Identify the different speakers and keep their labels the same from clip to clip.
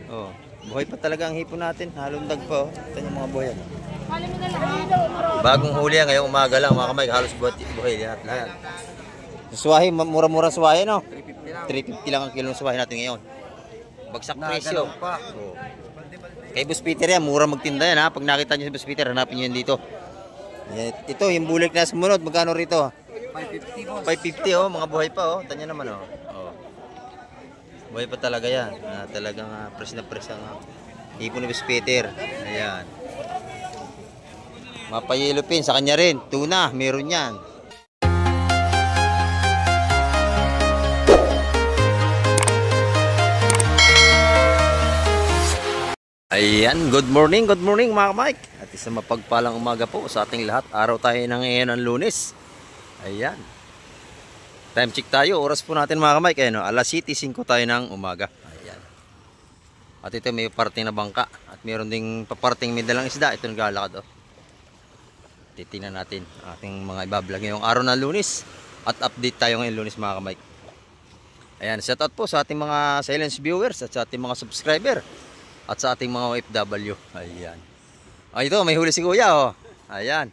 Speaker 1: Oh, buhay pa talaga ang hipon natin. Halundag pa, oh. Ito yung mga buhay. Bagong huli yan, ngayong umaga lang mga kamay. Halos buhay lahat. Suwahe, mura-mura suwahe, no? 350 lang ang kilo ng suwahe natin ngayon. Bagsak presyo. Oh. Kay Boss Peter yan, mura magtinda yan, ha? Pag nakita nyo si Boss Peter, hanapin nyo yan dito. Ito, yung bulik na sumunod, magkano rito?
Speaker 2: 550 boss.
Speaker 1: 550, oh, mga buhay pa, oh. Tanya naman, oh. Oh. Buhay pa talaga yan. Talagang press na press ang hipon ni Boss Peter. Ayan. Mapayelo pin sa kanya rin. Tuna, meron yan. Ayan, good morning mga Mike. At isang mapagpalang umaga po sa ating lahat. Araw tayo ng ngayon ng Lunes. Ayan. Time check tayo. Oras po natin mga Mike. Ayan, alas 7:05 tayo ng umaga. Ayan. At ito may parting na bangka. At meron ding paparting may dalang isda. Ito naglalakad. Oh. Titingnan natin ating mga ibablog ngayong araw ng Lunes. At update tayo ngayong Lunes mga Mike. Ayan, shout out po sa ating mga silence viewers at sa ating mga subscriber. At sa ating mga OFW. Ayan. Ay, ito, may huli si Kuya, oh. Ayan.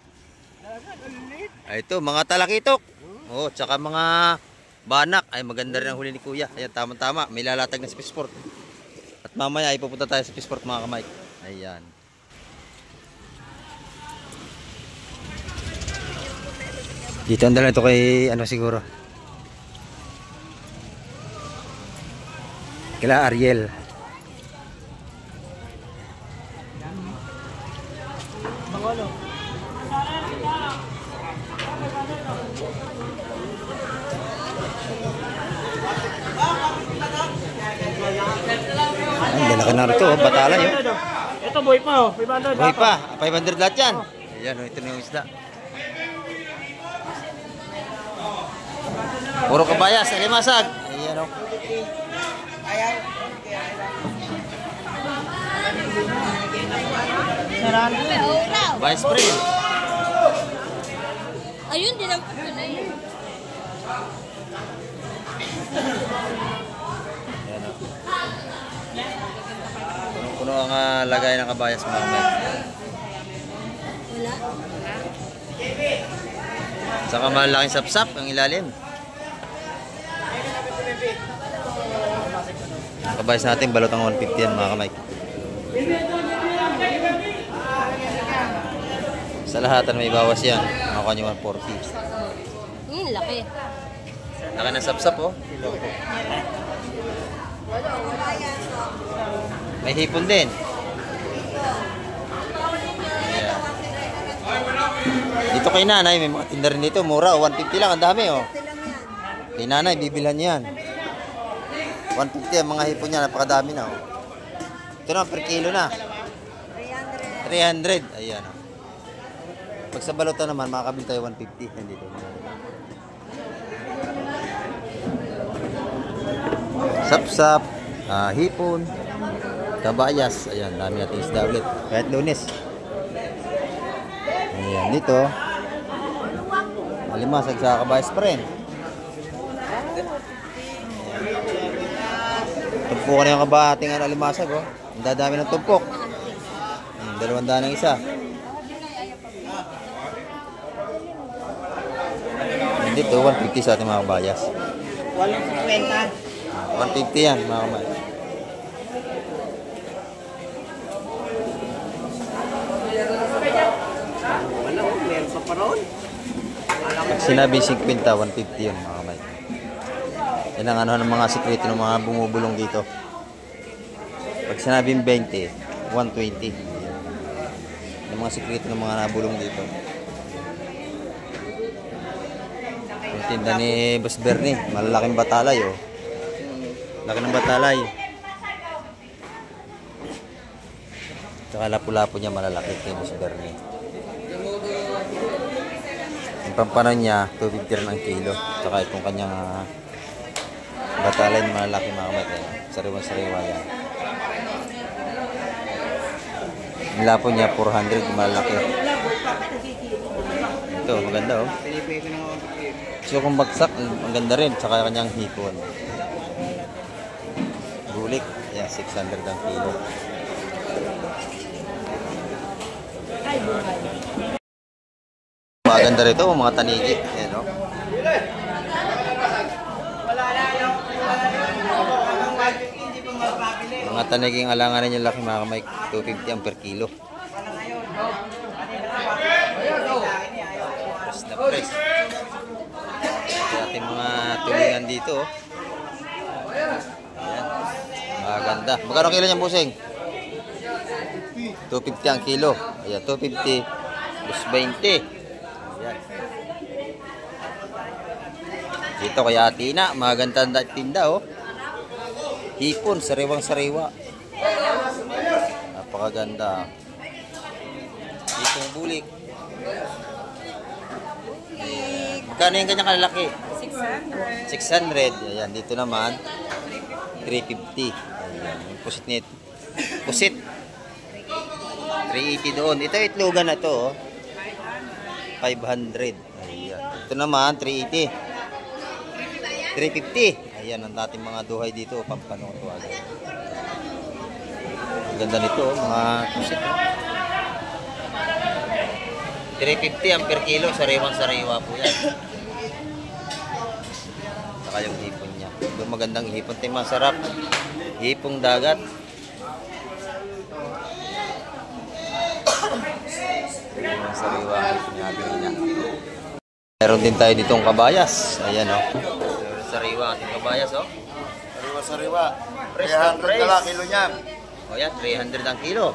Speaker 1: Ay, ito, mga talakitok. Oh, tsaka mga banak. Ay, maganda rin ang huli ni Kuya. Ayan, tama-tama. May lalatag na sa Fisport. At mamaya, ay pupunta tayo sa Fisport, mga kamay. Ayan. Dito ang dala ito kay, ano siguro? Kila Ariel. Ang lalaki na rito, batalay oh.
Speaker 2: Ito buhay pa oh, 500.
Speaker 1: Buhay pa, 500 lahat yan. Ayan oh, ito na yung isda. Puro kabayas, alimasag. Ayan oh. Vice spray.
Speaker 3: Ayun din ang tunay.
Speaker 1: Puno ang lagay ng kabayas mga kamay.
Speaker 3: Wala.
Speaker 1: Saka malaking sapsap ang ilalim. Ang kabayas natin balot ang 150 yan mga kamay. Sa lahatan may bawas yan. Makakuha nyo 140.
Speaker 3: Laki.
Speaker 1: Laki ng sapsap oh. May hipon din. Ayan. Dito kay nanay, may mga tinda rin dito. Mura, 150 lang. Ang dami oh. Kay nanay, bibilhan yan. 150 ang mga hipon niya. Napakadami na oh. Ito na, per kilo na. 300. Ayan oh. Pag sa balota naman, makakabili tayo 150. Nandito. Sapsap, hipon, kabayas. Ayan, dami natin isda ulit. Kahit Lunes. Ayan, dito. Alimasag sa kabayas pa rin. Tumpukan na yung kabahating alimasag. Oh. Ang dadami ng tumpok. 200 ng isa. Dito, 150 sa ating mga kabayas.
Speaker 2: 150.
Speaker 1: 150 yan, mga kamay.
Speaker 2: Wala oh, meron pa ron.
Speaker 1: Pag sinabi 50, 150 yun, mga kamay. Yan ang ano ng mga sekreto ng mga bumubulong dito. Pag sinabing 20, 120. Yung mga sekreto ng mga nabulong dito. Yung tinda ni Boss Bernie, malalaking batalay oh. Laki ng batalay. Tsaka lapu-lapo niya malalaki kay Boss Bernie. Yung pampanan niya, 250 rin ang kilo. Tsaka itong kanyang batalay malalaki mga kamay. Sariwan-sariwa yan. Yung lapo niya, 400 malalaki. Ito, maganda oh. So kung bagsak, ang ganda rin. Tsaka kanyang hipon. Bulik. Ayan. 600 ang kilo. Maganda rito, mga tanigi. Ayan, no? Mga taniging alanganin yung laki mga kamay. 250 ang per kilo. Press na press. Ating mga tulingan dito. Ayan. Maganda. Magkano kilo niyan, busing? 250 ang kilo. Ayan, 250 plus 20. Ayan. Dito kay Atina, maganda tinda, oh. Hipon, sariwang-sariwa. Napakaganda. Hipong bulik. Magkano yung kanyang kalalaki? 600. 600. Ayan, dito naman 350. Ayan, yung pusit nito. Pusit. 380 doon. Ito itlogan na to, oh. 500. Ayan. Ito naman 380. 350. Ayan ang dating mga duhay dito, Pampanong Tuwagan. Ganda nito, oh, mga pusit. 350 ang per kilo, sariwang-sariwa po yan. Saka yung hipon niya. Yung magandang hipon, ito yung masarap. Hipong dagat. Sariwang-sariwa ang hipon niya. Meron din tayo ditong kabayas. Ayan, oh. Sariwa ating kabayas, oh.
Speaker 3: Sariwa-sariwa.
Speaker 1: Fresh na
Speaker 3: 300
Speaker 1: fresh.
Speaker 3: na lang kilo niyan.
Speaker 1: O yan, 300 ang kilo.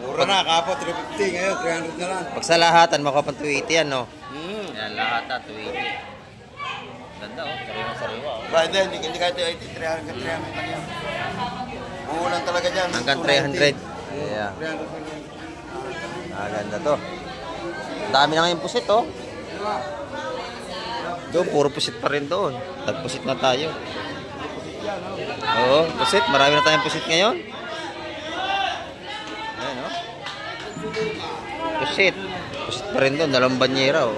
Speaker 3: Mura na, kapo 350 ngayon, 300 na lang.
Speaker 1: Pag sa lahatan, makapang 280 yan, no?
Speaker 3: Hmm.
Speaker 1: Yan, lahatan, 280. Ganda, oh. Sariwa-sariwa, oh.
Speaker 3: Ba, hindi kahit 300 lang yan. Buulan talaga dyan.
Speaker 1: Hanggang 300. Yeah.
Speaker 3: 300 lang yan.
Speaker 1: Ganda to. Ang dami na ngayon pusit, oh. Doon, puro pusit pa rin doon. Nagpusit na tayo. Oo, pusit. Marami na tayong pusit ngayon. Ayan, oh. Pusit. Pusit pa rin doon. Dalawang banyera, oh.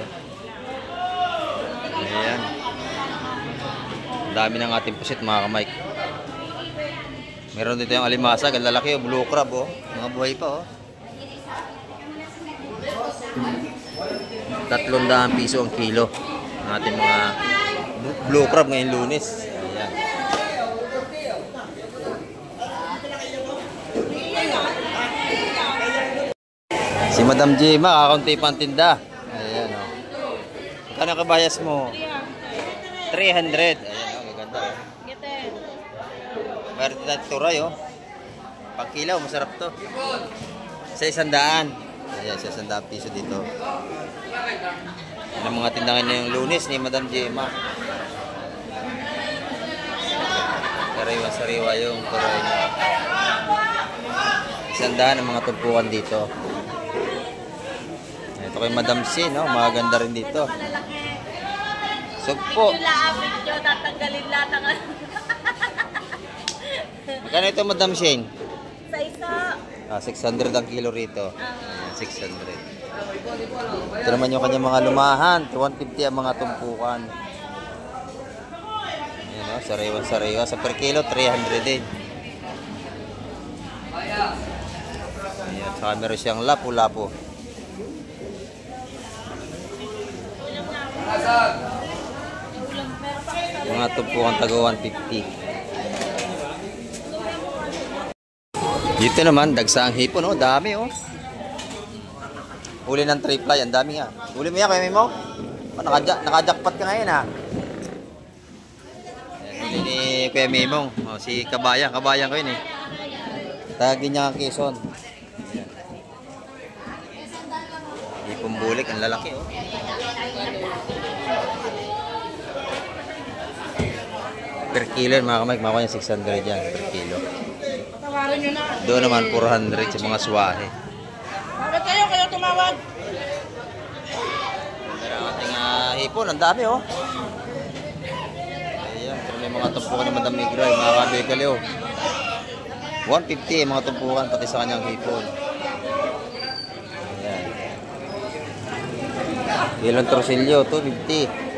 Speaker 1: Ayan. Ang dami ng ating pusit, mga kamay. Meron dito yung alimasag. Ang lalaki, oh. Blue crab, oh. Mga buhay pa, oh. 300 piso ang kilo ang ating mga blue crab ngayong Lunes. Ayan. Si Madam Jema, kakaunti pang tinda. Ayan, oh. Magkano kabayas mo? 300. Ayan, oh, maganda, oh. Meron din natin turay, oh. Pang kilaw, masarap to. Sa 100. Ayan, sa 100 piso dito. Yan ang mga tindahan na yung Lunes ni Madam Jema. Sariwa-sariwa yung turay niya. 100 ang mga tumpukan dito. Ito kay Madam C, no? Maganda rin dito. Sugpo.
Speaker 4: Tatanggalin lahat ng
Speaker 1: Magkano ito, Madam Shane?
Speaker 4: sa isa.
Speaker 1: 600 ang kilo rito. Ayan, 600. Ito naman yung kanyang mga lumahan. 150 ang mga tumpukan. Ayan, no? Sariwa-sariwa. Sa per kilo, 300 din. Ayan, saka meron siyang lapu-lapu. Mga tumpukan taga 150. Dito naman, dagsaang hipon, oh. Dami, oh. Huli ng triply, ang dami nga. Huli mo yan, Kuya Mimo? Oh, naka-jackpot ka ngayon, ha? Huli ni Kuya Mimo. Oh, si Kabayan. Kabayan ko yun, eh. Tagin niya ang Quezon. Hipong bulik, ang lalaki, oh. Per kilo, mga kamay, kumakuha niya 600 yan, per kilo. Doon naman 400 sa mga swahe.
Speaker 4: Bakit kayo tumawag?
Speaker 1: Pero ang ating hipon, ang dami, oh. Ayan, pero may mga tumpukan ni Madam Migra, mga kabigali, oh. 150 mga tumpukan, pati sa kanyang hipon. Ayan. Kilong torsilyo, 250.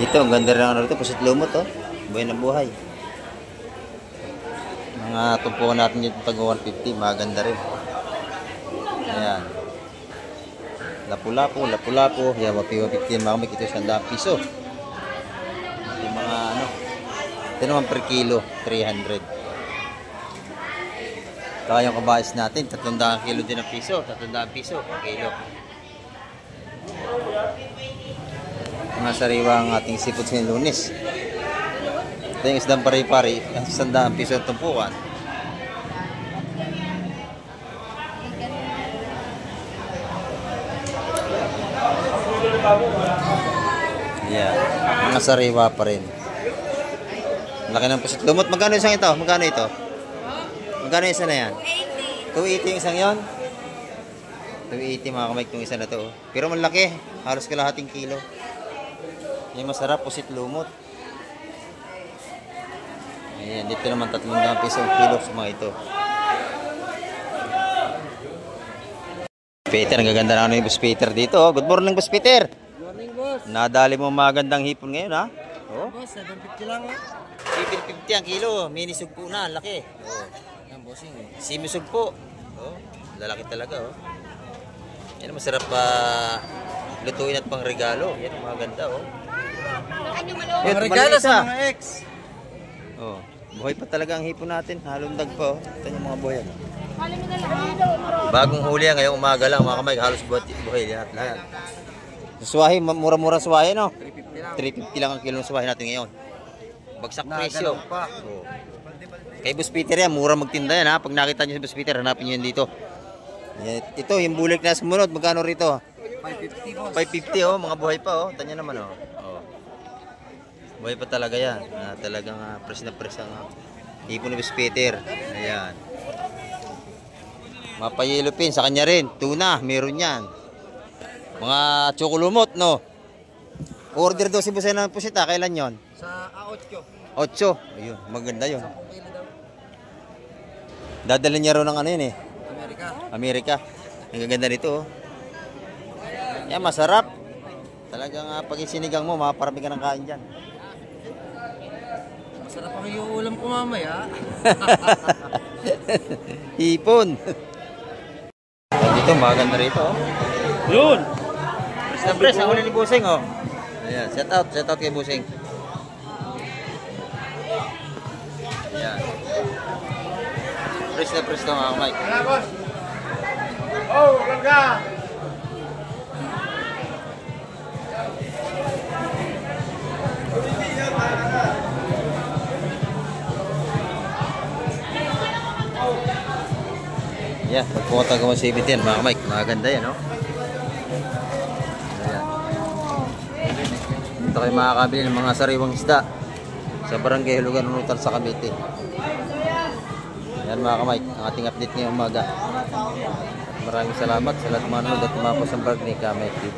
Speaker 1: Dito, ang ganda rin ang ano rito. Pusit lumot, oh. Buhay na buhay. Mga tumpukan natin dito tag 150. Maganda rin. Ayan. Lapu-lapu, lapu-lapu. Yan, mapi-150 mga kamay. Ito 100 piso. Ito mga ano. Ito naman per kilo, 300. Kaya yung kabais natin, 300 kilo din ang piso. 300 piso per kilo. Mga sariwa ang ating seafood sa Lunes. Ito yung isdang pari-pari, 100 piso ang tumpukan. Yeah, mga sariwa pa rin. Laki ng pusit lumot. Magkano isang ito? Magkano ito? Magkano isa na yan? 280 yung isang yon. 280 mga kamay itong isa na to. Pero malaki. Halos kalahating kilo. Yung masarap, pusit lumot. Ayan, dito naman 300 piso ang kilo sa mga ito. Peter, ang gaganda na yung Boss Peter dito. Good morning, Boss Peter.
Speaker 2: Good morning, boss.
Speaker 1: Nadali mo magandang hipon ngayon, ha? Oh.
Speaker 2: Boss, 750 lang eh.
Speaker 1: 750 ang kilo. Mini sugpo na, laki. Oh.
Speaker 2: Yan, bossing.
Speaker 1: Simi sugpo. Oh, lalaki talaga, oh. Yan, masarap pa lutuin at pangregalo. Yan, ang maganda, oh. Yan,
Speaker 2: Regalo
Speaker 1: malaki
Speaker 2: sa
Speaker 1: isa.
Speaker 2: mga ex.
Speaker 1: Oh, buhay pa talaga ang hipon natin. Halundag pa, oh. Ito yung mga buhay, oh. Bagong huli yan, ngayong umaga lang, mga kamay. Halos buhay, lahat. Suwahe, mura-mura suwahe, no? 350 lang ang kilo ng suwahe natin ngayon. Bagsak presyo.
Speaker 2: Pa.
Speaker 1: Oh. Kay Boss Peter yan, mura magtinda yan, ha. Pag nakita nyo si Boss Peter, hanapin nyo yan dito. Yan, ito, yung bulik na sumunod, magkano rito?
Speaker 2: 550, boss.
Speaker 1: 550, oh, mga buhay pa, oh. Tanya naman, oh. Oh. Buhay pa talaga yan. Talagang press na press ang hipon ni Boss Peter. Ayan. Mapayelo pin sa kanya rin. Tuna, meron yan. Mga tsokolumot, no? Order daw si Boss ng pusita, kailan yon?
Speaker 2: Sa A8.
Speaker 1: 8. Ayun, maganda yun. Dadala niya rin ng ano yun eh.
Speaker 2: Amerika.
Speaker 1: Amerika. Ang gaganda nito, oh. Yan, masarap. Talagang pag isinigang mo, maparami ka ng kain dyan.
Speaker 2: Masarap ang yung ulam ko mamaya.
Speaker 1: Hipon. Dito, maganda rito, oh.
Speaker 2: Yun!
Speaker 1: Press na press, ang huli ni Busing, oh. Ayan, set out kay Busing. Ayan. Press na press na mga kamay.
Speaker 3: Oh, langga!
Speaker 1: Yeah, pagpupunta ko sa ibit yan, mga kamay. Maganda yan, oh. Ayan. Dito kayo makakabili ng mga sariwang isda sa Barangay Hulugan, Unutan sa Cavite. Yan mga kamay, ang ating update ngayong umaga. Maraming salamat sa lahat ng manonood at tumapos ang vlog ni Kamay TV.